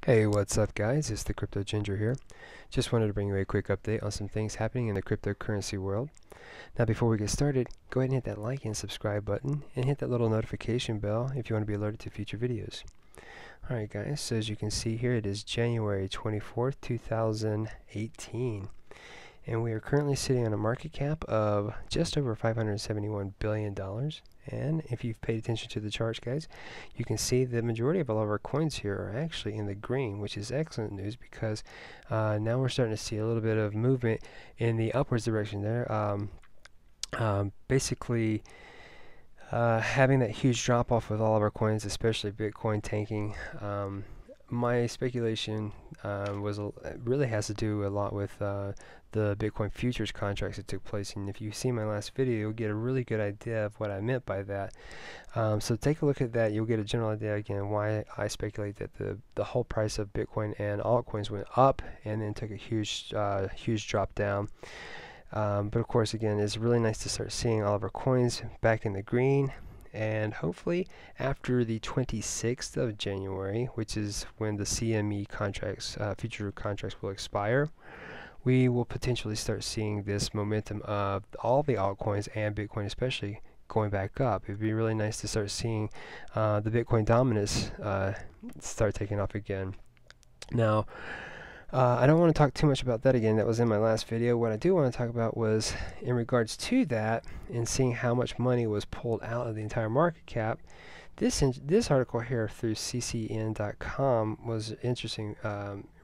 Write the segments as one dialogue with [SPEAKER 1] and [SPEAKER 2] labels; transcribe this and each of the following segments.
[SPEAKER 1] Hey, what's up guys? It's the Crypto Ginger here. Just wanted to bring you a quick update on some things happening in the cryptocurrency world. Now before we get started, go ahead and hit that like and subscribe button and hit that little notification bell if you want to be alerted to future videos. Alright guys, so as you can see here, it is January 24th, 2018. And we are currently sitting on a market cap of just over $571 billion. And if you've paid attention to the charts, guys, you can see the majority of all of our coins here are actually in the green, which is excellent news because now we're starting to see a little bit of movement in the upwards direction there. Basically, having that huge drop off with all of our coins, especially Bitcoin tanking. My speculation really has to do a lot with the Bitcoin futures contracts that took place, and if you see my last video, you'll get a really good idea of what I meant by that. So take a look at that. You'll get a general idea again why I speculate that the whole price of Bitcoin and altcoins went up and then took a huge drop down. But of course, again, it's really nice to start seeing all of our coins back in the green. And hopefully after the 26th of January, which is when the CME contracts, future contracts will expire, we will potentially start seeing this momentum of all the altcoins and Bitcoin especially going back up. It would be really nice to start seeing the Bitcoin dominance start taking off again. Now, I don't want to talk too much about that again. That was in my last video. What I do want to talk about was in regards to that and seeing how much money was pulled out of the entire market cap. This article here through ccn.com was interesting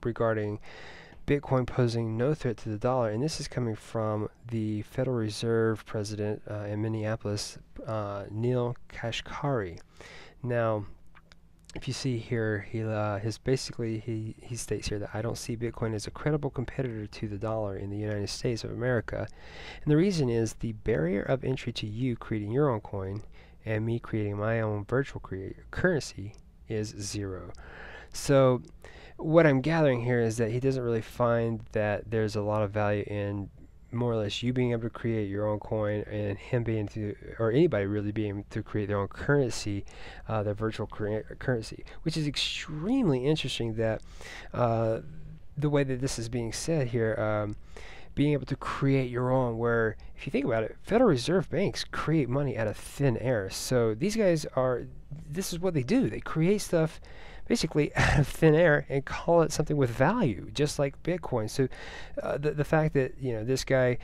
[SPEAKER 1] regarding Bitcoin posing no threat to the dollar, and this is coming from the Federal Reserve President in Minneapolis, Neil Kashkari. Now, if you see here, he states here that I don't see Bitcoin as a credible competitor to the dollar in the United States of America, and the reason is the barrier of entry to you creating your own coin and me creating my own virtual currency is zero. So what I'm gathering here is that he doesn't really find that there's a lot of value in more or less you being able to create your own coin and him being to, or anybody really being able to create their own currency, their virtual currency, which is extremely interesting that the way that this is being said here, being able to create your own, where if you think about it, Federal Reserve banks create money out of thin air. So these guys this is what they do. They create stuff basically out of thin air and call it something with value, just like Bitcoin. So the fact that this guy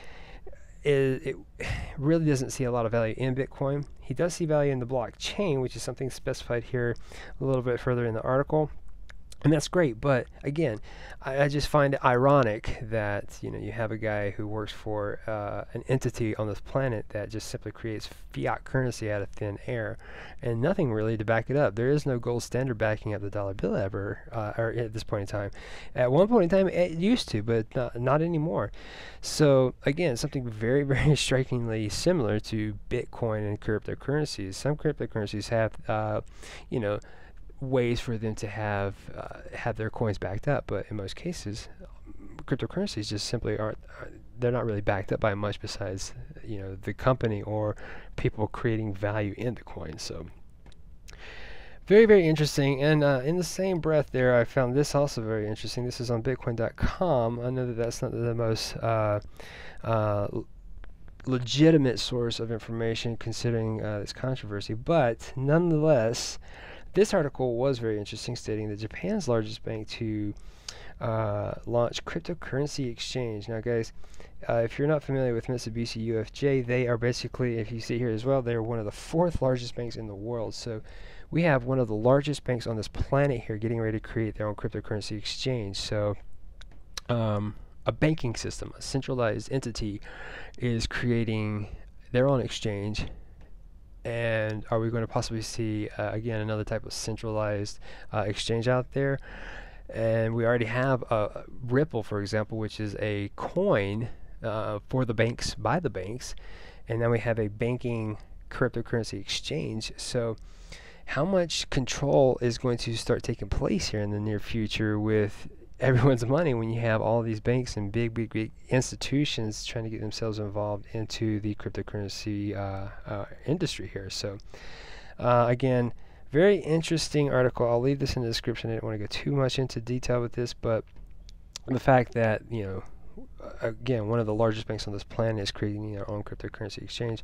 [SPEAKER 1] really doesn't see a lot of value in Bitcoin. He does see value in the blockchain, which is something specified here a little bit further in the article. And that's great, but again, I just find it ironic that you have a guy who works for an entity on this planet that just simply creates fiat currency out of thin air, and nothing really to back it up. There is no gold standard backing up the dollar bill ever, or at this point in time. At one point in time, it used to, but not anymore. So again, something very, very strikingly similar to Bitcoin and cryptocurrencies. Some cryptocurrencies have, ways for them to have their coins backed up, but in most cases cryptocurrencies just simply they're not really backed up by much besides the company or people creating value in the coin. So very, very interesting. And in the same breath there, I found this also very interesting. This is on bitcoin.com. I know that that's not the most legitimate source of information considering this controversy, but nonetheless, this article was very interesting, stating that Japan's largest bank to launch cryptocurrency exchange. Now guys, if you're not familiar with Mitsubishi UFJ, they are basically, if you see here as well, they're one of the 4th largest banks in the world. So we have one of the largest banks on this planet here getting ready to create their own cryptocurrency exchange. So a banking system, a centralized entity, is creating their own exchange. And are we going to possibly see again another type of centralized exchange out there? And we already have Ripple, for example, which is a coin for the banks, by the banks, and now we have a banking cryptocurrency exchange. So how much control is going to start taking place here in the near future with everyone's money when you have all these banks and big institutions trying to get themselves involved into the cryptocurrency industry here? So again, very interesting article. I'll leave this in the description. I didn't want to go too much into detail with this, but the fact that, again, one of the largest banks on this planet is creating their own cryptocurrency exchange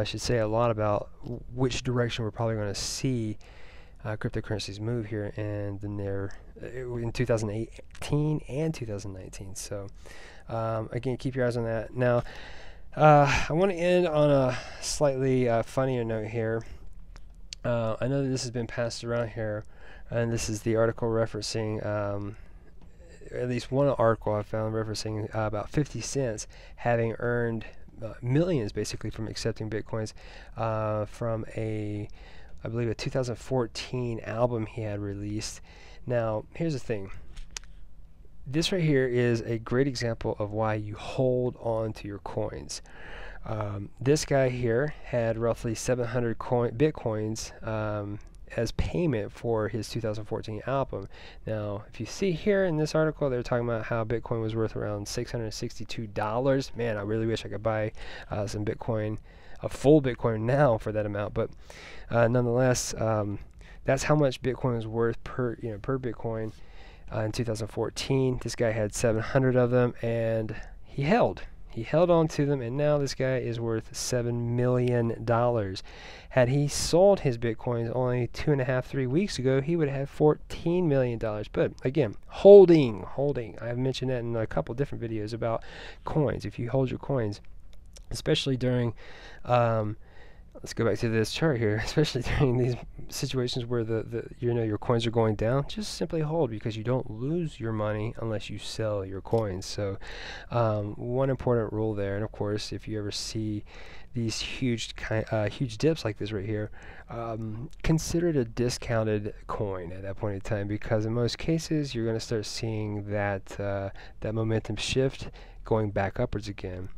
[SPEAKER 1] should say a lot about which direction we're probably going to see cryptocurrencies move here and in 2018 and 2019. So again, keep your eyes on that. Now, I want to end on a slightly funnier note here. I know that this has been passed around here, and this is the article referencing, at least one article I found referencing about 50 cents having earned millions basically from accepting Bitcoins from I believe a 2014 album he had released. Now, here's the thing. This right here is a great example of why you hold on to your coins. This guy here had roughly 700 Bitcoins as payment for his 2014 album. Now, if you see here in this article, they're talking about how Bitcoin was worth around $662. Man, I really wish I could buy some Bitcoin, a full Bitcoin now for that amount. But nonetheless, that's how much Bitcoin was worth per Bitcoin in 2014. This guy had 700 of them, and he held on to them, and now this guy is worth $7 million. Had he sold his Bitcoins only 2.5-3 weeks ago, he would have $14 million. But again, holding. I've mentioned that in a couple different videos about coins. If you hold your coins, especially during let's go back to this chart here, especially during these situations where your coins are going down, just simply hold, because you don't lose your money unless you sell your coins. So one important rule there. And of course, if you ever see these huge dips like this right here, consider it a discounted coin at that point in time, because in most cases you're going to start seeing that that momentum shift going back upwards again.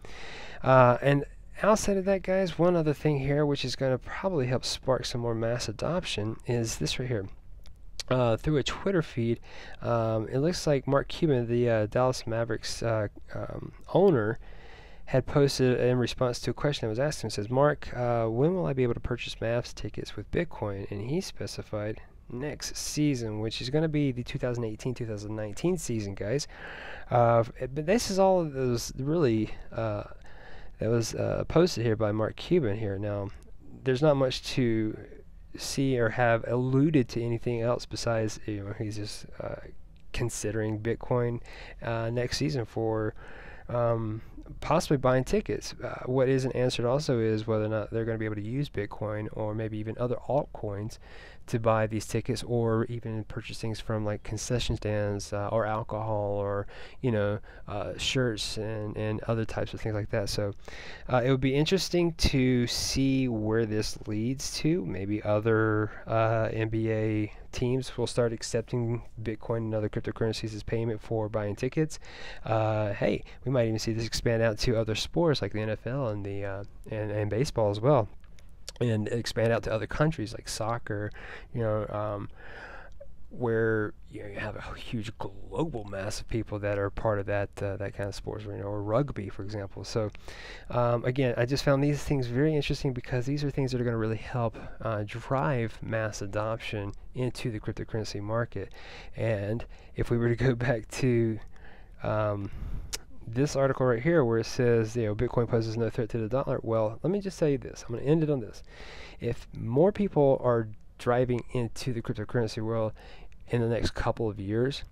[SPEAKER 1] And outside of that, guys, one other thing here which is going to probably help spark some more mass adoption is this right here. Through a Twitter feed, it looks like Mark Cuban, the Dallas Mavericks owner, had posted in response to a question that was asked him. It says, "Mark, when will I be able to purchase Mavs tickets with Bitcoin?" And he specified next season, which is going to be the 2018-2019 season, guys. But this is all of those really that was posted here by Mark Cuban here. Now, there's not much to see or have alluded to anything else besides, he's just considering Bitcoin next season for possibly buying tickets. What isn't answered also is whether or not they're going to be able to use Bitcoin or maybe even other altcoins to buy these tickets, or even purchase things from like concession stands or alcohol, or shirts and other types of things like that. So it would be interesting to see where this leads to. Maybe other NBA teams will start accepting Bitcoin and other cryptocurrencies as payment for buying tickets. Hey, we might even see this expand out to other sports like the NFL and the and baseball as well, and expand out to other countries like soccer, where you have a huge global mass of people that are part of that that kind of sports, or rugby, for example. So again, I just found these things very interesting, because these are things that are going to really help drive mass adoption into the cryptocurrency market. And if we were to go back to this article right here, where it says, Bitcoin poses no threat to the dollar. Well, let me just say this. I'm going to end it on this. If more people are driving into the cryptocurrency world in the next couple of years,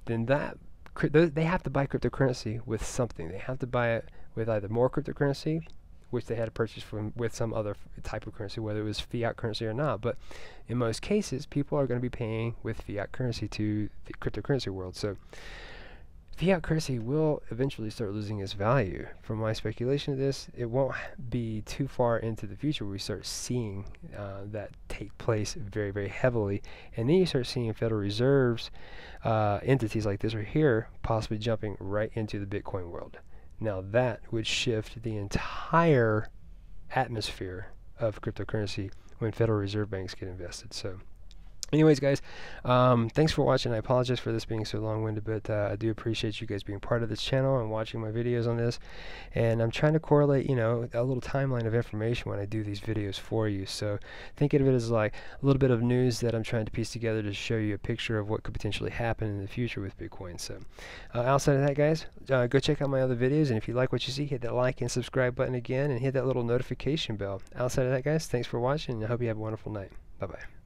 [SPEAKER 1] then they have to buy cryptocurrency with something. They have to buy it with either more cryptocurrency, which they had to purchase with some other type of currency, whether it was fiat currency or not. But in most cases, people are going to be paying with fiat currency to the cryptocurrency world. So fiat currency will eventually start losing its value. From my speculation of this, it won't be too far into the future where we start seeing that take place very, very heavily. And then you start seeing Federal Reserve's entities like this right here possibly jumping right into the Bitcoin world. Now that would shift the entire atmosphere of cryptocurrency when Federal Reserve banks get invested. So Anyways, guys, thanks for watching. I apologize for this being so long-winded, but I do appreciate you guys being part of this channel and watching my videos on this. And I'm trying to correlate, you know, a little timeline of information when I do these videos for you. So think of it as like a little bit of news that I'm trying to piece together to show you a picture of what could potentially happen in the future with Bitcoin. So outside of that, guys, go check out my other videos. And if you like what you see, hit that like and subscribe button again and hit that little notification bell. Outside of that, guys, thanks for watching, and I hope you have a wonderful night. Bye-bye.